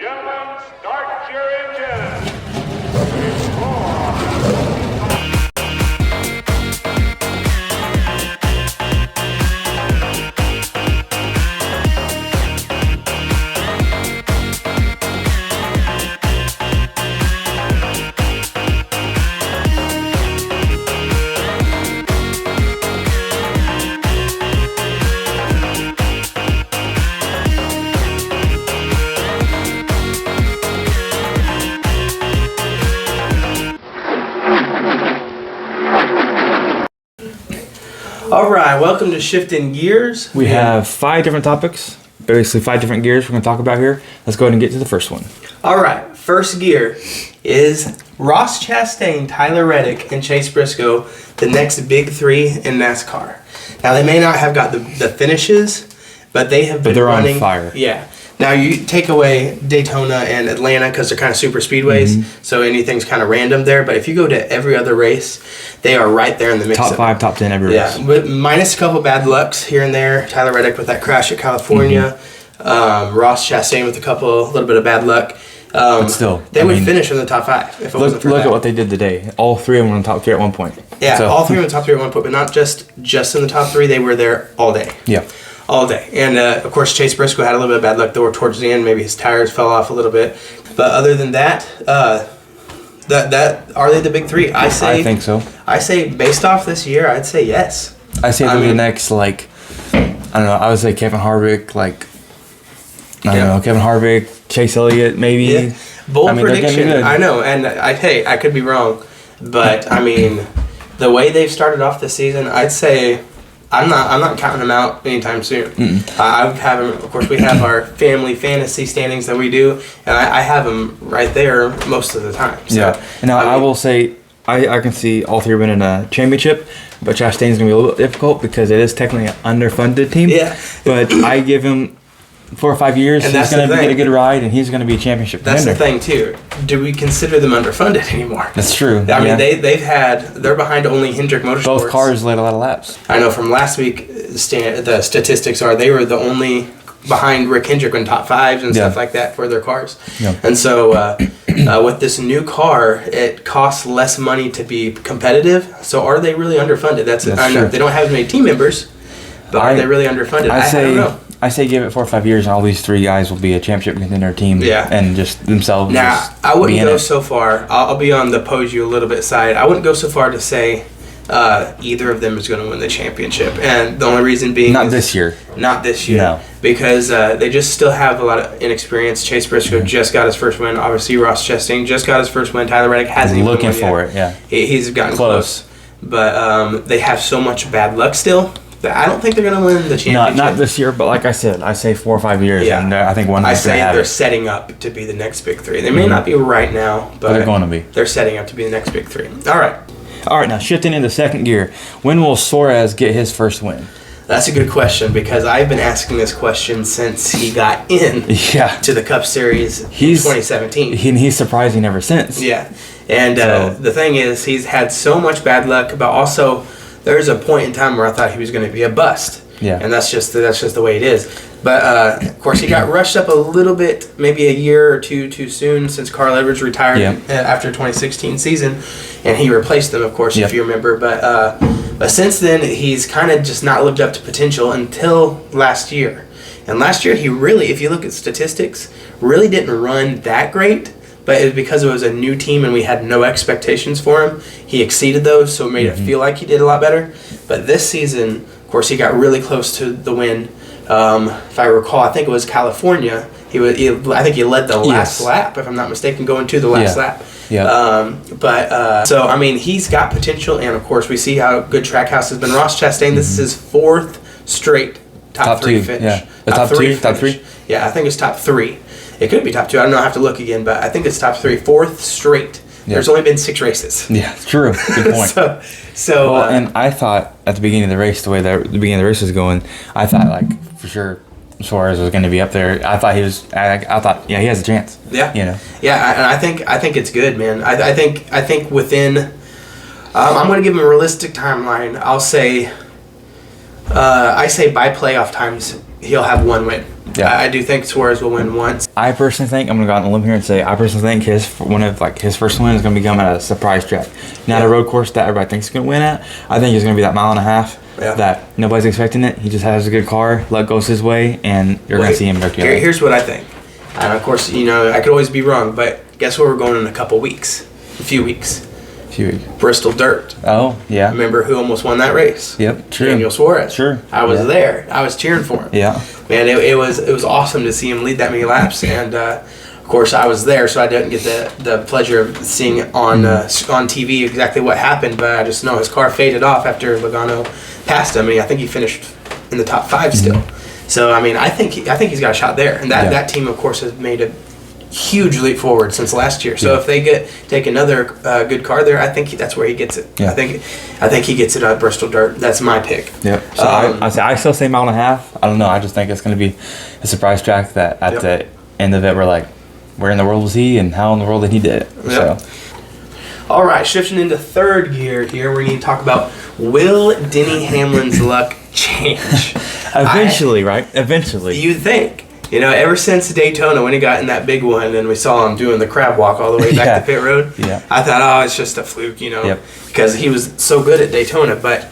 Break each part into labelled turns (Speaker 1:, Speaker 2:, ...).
Speaker 1: Gentlemen, start your engines. Explore.
Speaker 2: All right, welcome to Shifting Gears.
Speaker 3: We have 5 different topics, basically 5 different gears we're going to talk about here. Let's go ahead and get to the first one.
Speaker 2: All right, first gear is Ross Chastain, Tyler Reddick, and Chase Briscoe, the next big 3 in NASCAR. Now, they may not have got the finishes, but they have been
Speaker 3: they're
Speaker 2: running.
Speaker 3: On fire.
Speaker 2: Yeah. Now, you take away Daytona and Atlanta because they're kind of super speedways, so anything's kind of random there. But if you go to every other race, they are right there in the mix.
Speaker 3: Top 5, top 10 every race.
Speaker 2: Yeah, but minus a couple bad lucks here and there. Tyler Reddick with that crash at California. Ross Chastain with a little bit of bad luck.
Speaker 3: But still,
Speaker 2: they would finish in the top 5 if it wasn't for that.
Speaker 3: Look at what they did today. All 3 of them were in the top 3 at one point.
Speaker 2: Yeah, all 3 were in the top 3 at one point, but not just in the top 3. They were there all day.
Speaker 3: Yeah.
Speaker 2: All day. And, of course, Chase Briscoe had a little bit of bad luck though towards the end. Maybe his tires fell off a little bit. But other than that, are they the big 3? I
Speaker 3: think so.
Speaker 2: I say based off this year, I'd say yes.
Speaker 3: I say they're the next, I don't know, I would say Kevin Harvick, Kevin Harvick, Chase Elliott, maybe.
Speaker 2: Yeah. Bold prediction. I know, and I could be wrong. But, I mean, the way they've started off the season, I'd say I'm not counting them out anytime soon. I have them. Of course, we have our family fantasy standings that we do, and I have them right there most of the time. So,
Speaker 3: yeah. And now I will say I can see all 3 winning a championship, but Chastain's going to be a little bit difficult because it is technically an underfunded team.
Speaker 2: Yeah.
Speaker 3: But I give him 4 or 5 years, he's going to get a good ride, and he's going to be a championship contender.
Speaker 2: That's the thing, too. Do we consider them underfunded anymore?
Speaker 3: That's true.
Speaker 2: I mean, they're behind only Hendrick Motorsports.
Speaker 3: Both cars led a lot of laps.
Speaker 2: I know from last week, the statistics are they were the only behind Rick Hendrick in top 5s and stuff like that for their cars. Yeah. And so with this new car, it costs less money to be competitive. So are they really underfunded? That's I know
Speaker 3: true.
Speaker 2: They don't have as many team members, but are they really underfunded? I don't know.
Speaker 3: I say give it 4 or 5 years, and all these 3 guys will be a championship contender team. Yeah. And just themselves.
Speaker 2: Now, I wouldn't go so far. I'll be on the pose you a little bit side. I wouldn't go so far to say either of them is going to win the championship. And the only reason being
Speaker 3: Not this year.
Speaker 2: No. Because they just still have a lot of inexperience. Chase Briscoe just got his first win. Obviously, Ross Chastain just got his first win. Tyler Reddick hasn't even won yet.
Speaker 3: Looking for it, yeah.
Speaker 2: He's gotten close. But they have so much bad luck still. I don't think they're going to win the championship.
Speaker 3: Not this year, but like I said, I say 4 or 5 years, and I think one of them is going to have
Speaker 2: they're
Speaker 3: it.
Speaker 2: setting up to be the next big 3. They may not be right now, but
Speaker 3: they're going to be.
Speaker 2: They're setting up to be the next big 3. All right,
Speaker 3: now shifting into second gear. When will Suarez get his first win?
Speaker 2: That's a good question because I've been asking this question since he got in to the Cup Series in 2017.
Speaker 3: He's surprising ever since.
Speaker 2: Yeah, and the thing is, he's had so much bad luck, but also there's a point in time where I thought he was going to be a bust. Yeah, and that's just the way it is. But of course, he got rushed up a little bit, maybe a year or 2 too soon, since Carl Edwards retired after 2016 season, and he replaced them, of course, if you remember. But since then, he's kind of just not lived up to potential until last year. And last year, he really, if you look at statistics, really didn't run that great. But it was because it was a new team and we had no expectations for him. He exceeded those, so it made it feel like he did a lot better. But this season, of course, he got really close to the win. If I recall, I think it was California. I think he led the last lap, if I'm not mistaken, going to the last lap. Yeah. So, I mean, he's got potential. And, of course, we see how good Trackhouse has been. Ross Chastain, this is his 4th straight top 3 finish.
Speaker 3: Yeah. The top 3? Top 3?
Speaker 2: Yeah, I think it's top 3. It could be top 2. I don't know. I have to look again, but I think it's top 3. 4th straight. Yeah. There's only been 6 races.
Speaker 3: Yeah, it's true. Good point. And I thought at the beginning of the race, the way the beginning of the race was going, I thought for sure Suarez was going to be up there. I thought he was. I thought he has a chance.
Speaker 2: Yeah. Yeah, and I think it's good, man. I think within. I'm going to give him a realistic timeline. I'll say. I say by playoff times he'll have 1 win.
Speaker 3: Yeah.
Speaker 2: I do think Suarez will win once.
Speaker 3: I personally think, I'm going to go out on a limb here and say, I personally think his first win is going to be coming at a surprise track. Not a road course that everybody thinks he's going to win at. I think it's going to be that 1.5 miles that nobody's expecting it. He just has a good car, luck goes his way, and you're going to see him go together.
Speaker 2: Here's what I think. And of course, I could always be wrong, but guess where we're going in a few weeks. Bristol Dirt.
Speaker 3: Oh, yeah.
Speaker 2: Remember who almost won that race?
Speaker 3: Yep, true.
Speaker 2: Daniel Suarez.
Speaker 3: Sure.
Speaker 2: I was there. I was cheering for him.
Speaker 3: Yeah.
Speaker 2: Man, it was awesome to see him lead that many laps, and of course I was there, so I didn't get the pleasure of seeing on TV exactly what happened, but I just know his car faded off after Logano passed him. I think he finished in the top 5 still. So I think he's got a shot there, and that team of course has made a huge leap forward since last year. So if they take another good car there, I think that's where he gets it.
Speaker 3: Yeah.
Speaker 2: I think he gets it at Bristol Dirt. That's my pick.
Speaker 3: Yep. So I still say 1.5 miles. I don't know. I just think it's going to be a surprise track that at the end of it we're like, where in the world was he and how in the world did he do it?
Speaker 2: Yep. So. All right, shifting into third gear here, we need to talk about, will Denny Hamlin's luck change?
Speaker 3: Eventually, right? Eventually.
Speaker 2: You'd think. Ever since Daytona, when he got in that big one and we saw him doing the crab walk all the way back to pit road, I thought, it's just a fluke, because he was so good at Daytona. But,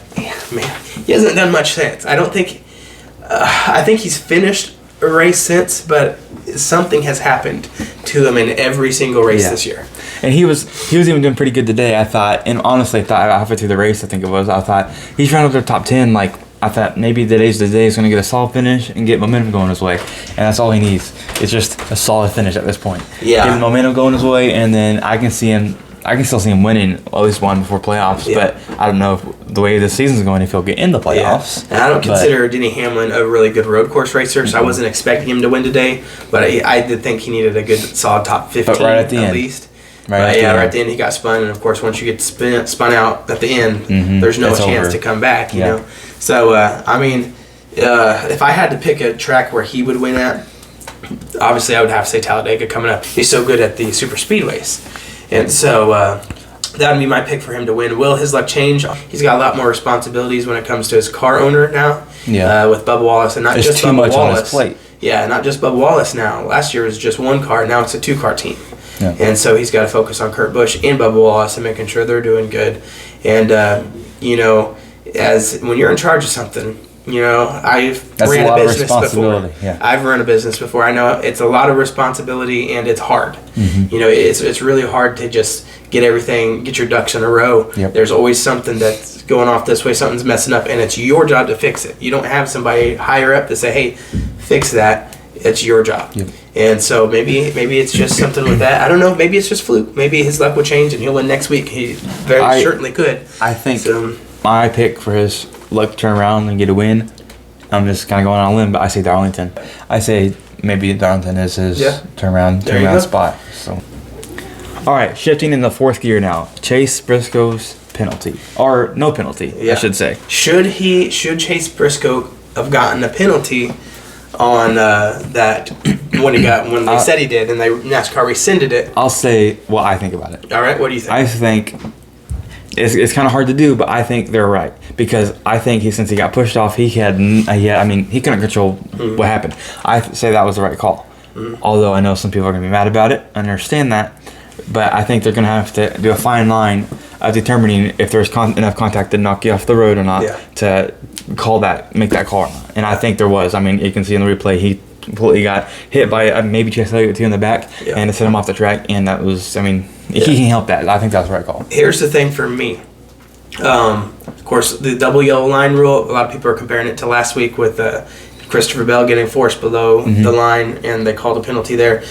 Speaker 2: man, he hasn't done much since. I think he's finished a race since, but something has happened to him in every single race this year.
Speaker 3: And he was even doing pretty good today, I thought. And honestly, I thought halfway through the race, I think it was, I thought he's running up there top 10, I thought maybe today's the day he's going to get a solid finish and get momentum going his way. And that's all he needs. It's just a solid finish at this point.
Speaker 2: Yeah.
Speaker 3: Get the momentum going his way, and then I can still see him winning at least one before playoffs. Yeah. But I don't know if the way the season's going, if he'll get in the playoffs.
Speaker 2: Yeah. And I don't consider Denny Hamlin a really good road course racer, so I wasn't expecting him to win today. But I did think he needed a good solid top 15
Speaker 3: right at the end.
Speaker 2: least. Right at the end he got spun, and of course once you get spun out at the end, there's no chance to come back, you know. So if I had to pick a track where he would win at, obviously I would have to say Talladega coming up. He's so good at the super speedways, and so that would be my pick for him to win. Will his luck change? He's got a lot more responsibilities when it comes to his car owner now. Yeah. With Bubba Wallace, and not
Speaker 3: There's
Speaker 2: just
Speaker 3: too
Speaker 2: Bubba
Speaker 3: much
Speaker 2: Wallace.
Speaker 3: on his plate.
Speaker 2: Yeah, not just Bubba Wallace now. Last year was just one car. Now it's a 2-car team.
Speaker 3: Yeah.
Speaker 2: And so he's got to focus on Kurt Busch and Bubba Wallace and making sure they're doing good. And, as when you're in charge of something, I've ran a business before.
Speaker 3: Yeah.
Speaker 2: I've run a business before. I know it's a lot of responsibility and it's hard.
Speaker 3: Mm-hmm.
Speaker 2: It's really hard to just get your ducks in a row.
Speaker 3: Yep.
Speaker 2: There's always something that's going off this way, something's messing up, and it's your job to fix it. You don't have somebody higher up to say, hey, fix that. It's your job.
Speaker 3: Yep.
Speaker 2: And so maybe it's just something with that. I don't know. Maybe it's just fluke. Maybe his luck will change and he'll win next week. He very certainly could.
Speaker 3: I think my pick for his luck to turn around and get a win, I'm just kind of going on a limb, but I say Darlington. I say maybe Darlington is his turnaround spot. So, all right, shifting in the fourth gear now. Chase Briscoe's penalty, or no penalty, I should say.
Speaker 2: Should Chase Briscoe have gotten a penalty on that when they said he did and NASCAR rescinded it?
Speaker 3: I'll say what I think about it.
Speaker 2: All right, what do you think?
Speaker 3: I think it's kind of hard to do, but I think they're right, because I think since he got pushed off, he couldn't control what happened. I say that was the right call. Although I know some people are going to be mad about it, I understand that, but I think they're going to have to do a fine line of determining if there's enough contact to knock you off the road or not to make that call or not. And I think there was. I mean, you can see in the replay, he completely got hit by maybe Chase Elliott in the back, and it set him off the track, and that was, he can help that. I think that was the right call.
Speaker 2: Here's the thing for me. Of course, the double yellow line rule, a lot of people are comparing it to last week with Christopher Bell getting forced below the line, and they called a penalty there.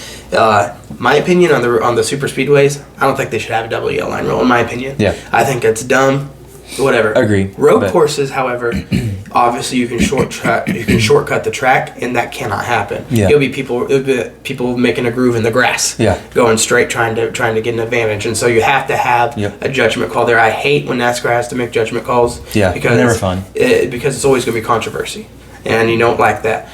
Speaker 2: My opinion on the super speedways, I don't think they should have a double yellow line rule, in my opinion.
Speaker 3: Yeah.
Speaker 2: I think it's dumb. Whatever.
Speaker 3: Agreed.
Speaker 2: Road courses, however, obviously you can shortcut the track, and that cannot happen.
Speaker 3: Yeah.
Speaker 2: It'll be people making a groove in the grass.
Speaker 3: Yeah.
Speaker 2: Going straight, trying to get an advantage, and so you have to have a judgment call there. I hate when NASCAR has to make judgment calls.
Speaker 3: Yeah.
Speaker 2: Because
Speaker 3: never fun.
Speaker 2: Because it's always going to be controversy, and you don't like that.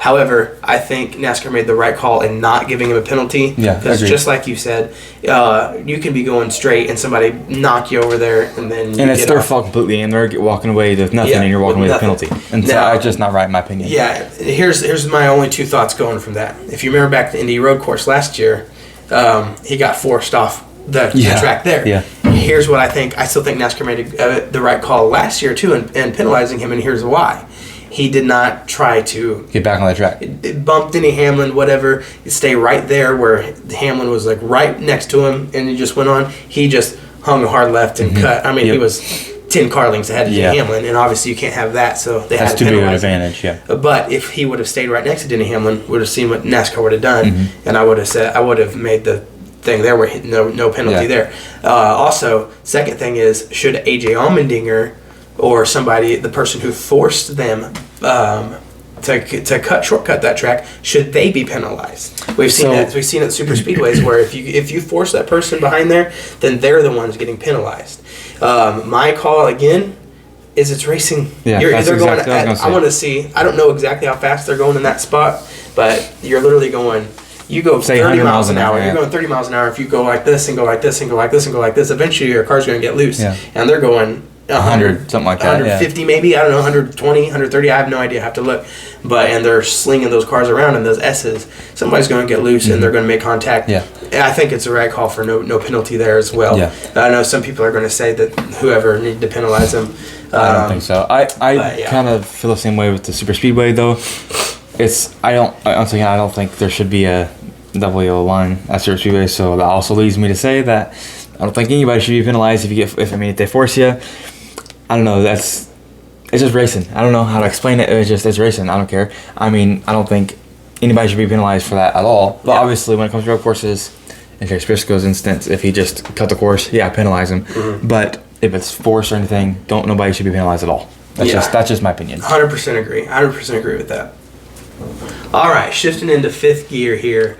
Speaker 2: However, I think NASCAR made the right call in not giving him a penalty.
Speaker 3: Yeah,
Speaker 2: because
Speaker 3: agreed.
Speaker 2: just like you said, you can be going straight and somebody knock you over there, and then
Speaker 3: it's their fault completely, and they're walking away with nothing, and you're walking away with a penalty. And so
Speaker 2: now,
Speaker 3: it's just not right in my opinion.
Speaker 2: Yeah, here's my only two thoughts going from that. If you remember back to the Indy Road Course last year, he got forced off the track there.
Speaker 3: Yeah.
Speaker 2: Here's what I think. I still think NASCAR made the right call last year too, and penalizing him. And here's why: he did not try to
Speaker 3: get back on the track.
Speaker 2: Bumped Denny Hamlin, whatever. Stay right there where Hamlin was like right next to him, and he just went on. He just hung a hard left and cut. I mean, he was 10 car lengths ahead of Denny Hamlin, and obviously you can't have that, so they had to penalize him. That's too big of an advantage, yeah. But if he would have stayed right next to Denny Hamlin, would have seen what NASCAR would have done, and I would have made the thing there where no penalty there. Also, second thing is, should AJ Allmendinger or somebody, the person who forced them to shortcut that track, should they be penalized? We've seen that. We've seen it at super speedways where if you force that person behind there, then they're the ones getting penalized. My call again is it's racing. Yeah, they're going. I want to see. I don't know exactly how fast they're going in that spot, but you're literally going. You go 30 miles an hour. You're going 30 miles an hour. If you go like this and go like this and go like this and go like this, eventually your car's going to get loose. Yeah. And they're going
Speaker 3: 100, something like that.
Speaker 2: 150 maybe. I don't know, 120, 130. I have no idea. I have to look. And they're slinging those cars around in those S's. Somebody's going to get loose and they're going to make contact. Yeah. And I think it's a right call for no penalty there as well. Yeah. I know some people are going to say that whoever needed to penalize them.
Speaker 3: I don't think so. I kind of feel the same way with the super speedway though. I don't think there should be a double yellow line at super speedway. So that also leads me to say that I don't think anybody should be penalized if they force you. I don't know. It's just racing. I don't know how to explain it. It's racing. I don't care. I mean, I don't think anybody should be penalized for that at all. But obviously, when it comes to road courses, in Chase Briscoe's instance, if he just cut the course, penalize him. Mm-hmm. But if it's forced or anything, nobody should be penalized at all. That's just my opinion.
Speaker 2: 100% agree. 100% agree with that. All right, shifting into fifth gear here.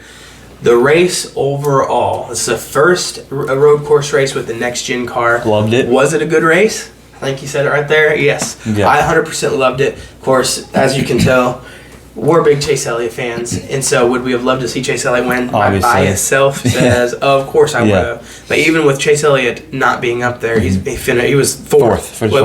Speaker 2: The race overall. This is the first road course race with the next gen car.
Speaker 3: Loved it.
Speaker 2: Was it a good race? I think you said it right there. Yes. Yeah. I 100% loved it. Of course, as you can tell, we're big Chase Elliott fans, and so would we have loved to see Chase Elliott win? Obviously. My bias self says, of course I would have. But even with Chase Elliott not being up there, he was fourth. And that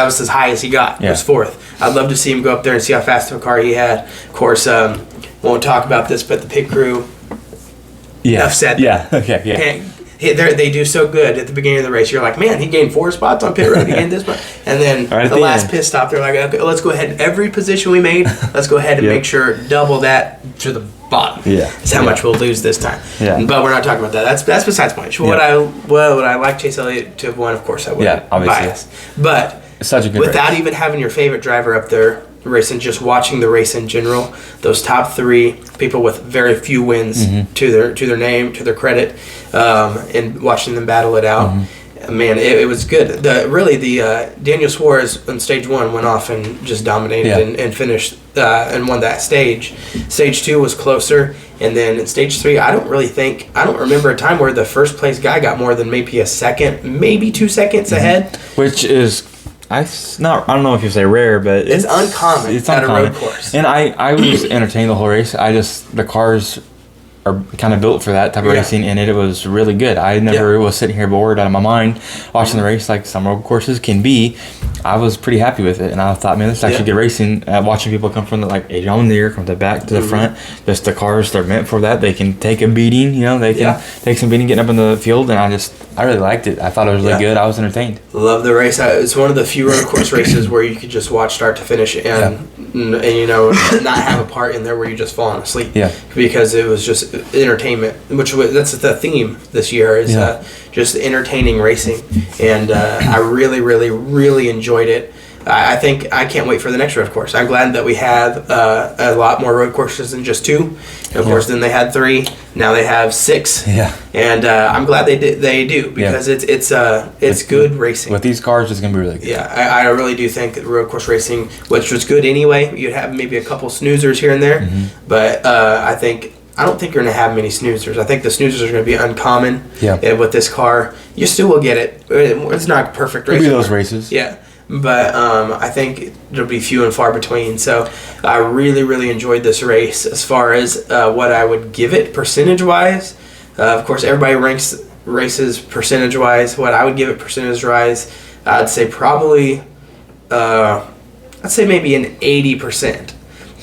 Speaker 2: was as high as he got. He was fourth. I'd love to see him go up there and see how fast of a car he had. Of course, won't talk about this, but the pit crew. Enough said.
Speaker 3: Yeah. Okay. Yeah.
Speaker 2: They do so good at the beginning of the race. You're like, man, he gained 4 spots on pit road. He gained this much. And then the last pit stop, they're like, okay, let's go ahead. Every position we made, let's go ahead and make sure double that to the bottom. Yeah. That's how much we'll lose this time. Yeah. But we're not talking about that. That's besides the point. Would I like Chase Elliott to have won? Of course I would. Yeah, obviously. Bias. But
Speaker 3: such a good
Speaker 2: without
Speaker 3: race.
Speaker 2: Even having your favorite driver up there racing, just watching the race in general, those top 3 people with very few wins to their name, to their credit, and watching them battle it out, man, it was good. Daniel Suarez on stage 1 went off and just dominated and finished and won that stage. Stage 2 was closer, and then in stage 3, I don't remember a time where the first place guy got more than maybe a second, maybe 2 seconds ahead,
Speaker 3: which is. I don't know if you say rare, but
Speaker 2: it's uncommon at a road course.
Speaker 3: And I was entertained the whole race. The cars are kind of built for that type of racing, and it was really good. I never was sitting here bored out of my mind watching the race like some road courses can be. I was pretty happy with it, and I thought, man, this is actually good racing. Watching people come from on the rear, from the back to the front, just the cars, they're meant for that. They can take a beating, they can take some beating getting up in the field, and I really liked it. I thought it was really good. I was entertained.
Speaker 2: Love the race. It's one of the few road course races where you could just watch start to finish and not have a part in there where you're just falling asleep. Yeah. Because it was just entertainment, that's the theme this year is just entertaining racing, and I really, really, really enjoyed it. I think I can't wait for the next road course. I'm glad that we have a lot more road courses than just 2. And of course, then they had 3. Now they have 6. Yeah. And I'm glad they do because it's good racing.
Speaker 3: With these cars, it's gonna be really good.
Speaker 2: Yeah, I really do think that road course racing, which was good anyway, you'd have maybe a couple snoozers here and there, but I don't think you're going to have many snoozers. I think the snoozers are going to be uncommon. Yeah. And with this car, you still will get it. It's not perfect racing.
Speaker 3: It'll be those races.
Speaker 2: Yeah. but I think it'll be few and far between. So I really, really enjoyed this race. As far as what I would give it percentage-wise, of course, everybody ranks races percentage-wise. What I would give it percentage-wise, I'd say probably, I'd say maybe an 80%.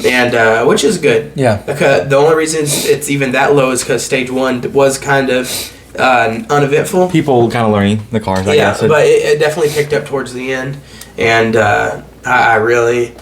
Speaker 2: And which is good.
Speaker 3: Yeah.
Speaker 2: Because the only reason it's even that low is because stage 1 was kind of uneventful.
Speaker 3: People kind of learning the cars, I guess.
Speaker 2: But it definitely picked up towards the end, and I really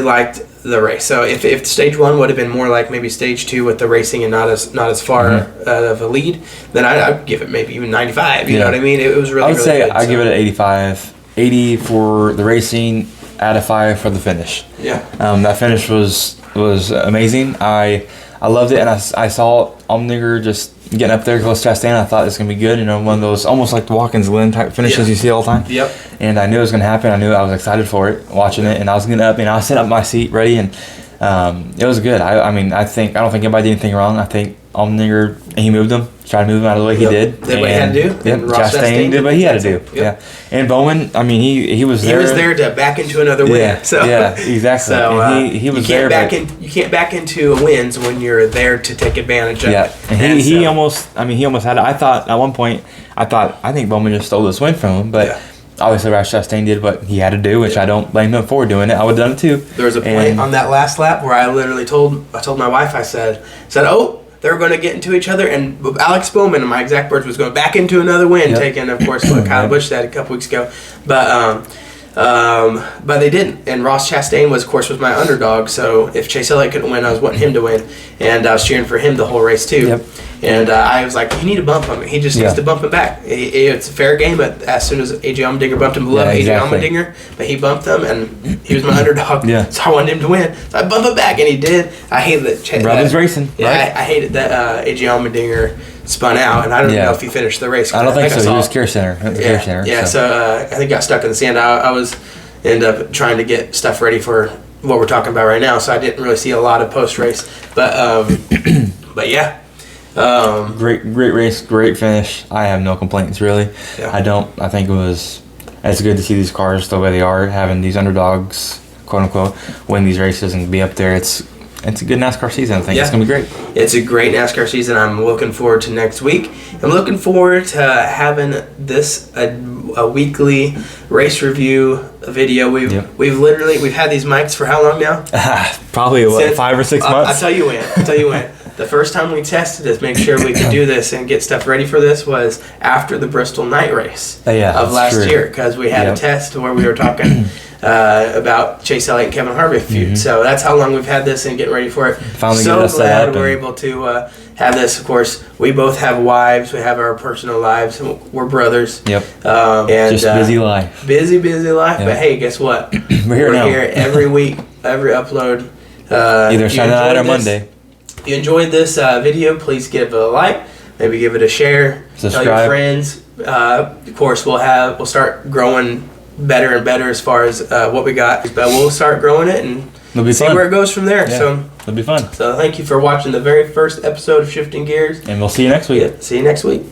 Speaker 2: liked the race. So if stage 1 would have been more like maybe stage 2 with the racing and not as far of a lead, then I'd give it maybe even 95. You know what I mean? It was really.
Speaker 3: I would say
Speaker 2: good,
Speaker 3: I'd give it an 85, 80 for the racing, out of 5 for the finish.
Speaker 2: Yeah.
Speaker 3: That finish was amazing. I loved it, and I saw Allmendinger just getting up there close to Chastain. I thought it was going to be good. You know, one of those almost like the Watkins Glen type finishes you see all the time.
Speaker 2: Yep.
Speaker 3: And I knew it was going to happen. I was excited for it, watching it, and I was getting up, and I was setting up my seat ready, and it was good. I don't think anybody did anything wrong. I think Allmendinger, he moved him, tried to move him out of the way. He did.
Speaker 2: Did what he had to do.
Speaker 3: Yep. Chastain did what he had to do.
Speaker 2: Yep.
Speaker 3: Yeah. And Bowman, I mean, he was there.
Speaker 2: He was there to back into another win.
Speaker 3: Yeah.
Speaker 2: So,
Speaker 3: yeah, exactly.
Speaker 2: So
Speaker 3: and he was there.
Speaker 2: You can't back into wins when you're there to take advantage of it.
Speaker 3: Yeah. And he almost had it. I thought at one point, I think Bowman just stole this win from him, but. Obviously, Ross Chastain did what he had to do, which I don't blame him for doing it. I would have done it too.
Speaker 2: There was a point on that last lap where I literally told my wife, I said, oh, they're going to get into each other, and Alex Bowman, in my exact words, was going back into another win, taking, of course, what Kyle Busch said a couple weeks ago. But they didn't, and Ross Chastain was my underdog. So if Chase Elliott couldn't win, I was wanting him to win, and I was cheering for him the whole race too.
Speaker 3: Yep.
Speaker 2: And I was like, you need to bump him. He just needs to bump him back. It's a fair game, but as soon as AJ Allmendinger bumped him, AJ Allmendinger, but he bumped him, and he was my underdog. So I wanted him to win. So I bumped him back, and he did. I hated that.
Speaker 3: Brothers racing.
Speaker 2: Yeah, right? I hated that AJ Allmendinger spun out, and I don't even know if he finished the race.
Speaker 3: I don't think so. He was care center.
Speaker 2: So I think got stuck in the sand. I was ended up trying to get stuff ready for what we're talking about right now, so I didn't really see a lot of post race. But yeah.
Speaker 3: Great race, great finish. I have no complaints really.
Speaker 2: Yeah.
Speaker 3: I think it's good to see these cars the way they are, having these underdogs, quote unquote, win these races and be up there. It's a good NASCAR season. I think it's gonna be great.
Speaker 2: It's a great NASCAR season. I'm looking forward to next week. I'm looking forward to having this a weekly race review video. We've had these mics for how long now?
Speaker 3: Probably 5 or 6 months.
Speaker 2: I'll tell you when. The first time we tested this, make sure we could do this and get stuff ready for this, was after the Bristol night race of last year, because we had a test where we were talking about Chase Elliott and Kevin Harvick feud. So that's how long we've had this and getting ready for it.
Speaker 3: Finally
Speaker 2: so glad we're able to have this. Of course, we both have wives. We have our personal lives. We're brothers.
Speaker 3: Yep.
Speaker 2: And
Speaker 3: just busy life.
Speaker 2: Busy life. Yep. But hey, guess what?
Speaker 3: We're
Speaker 2: here every week, every upload.
Speaker 3: Either Saturday night or Monday.
Speaker 2: If you enjoyed this video, please give it a like. Maybe give it a share.
Speaker 3: Subscribe.
Speaker 2: Tell your friends. Of course, we'll start growing better and better as far as what we got. But we'll start growing it and see where it goes from there.
Speaker 3: Yeah,
Speaker 2: so
Speaker 3: it'll be fun.
Speaker 2: So thank you for watching the very first episode of Shifting Gears.
Speaker 3: And we'll see you next week.
Speaker 2: See you next week.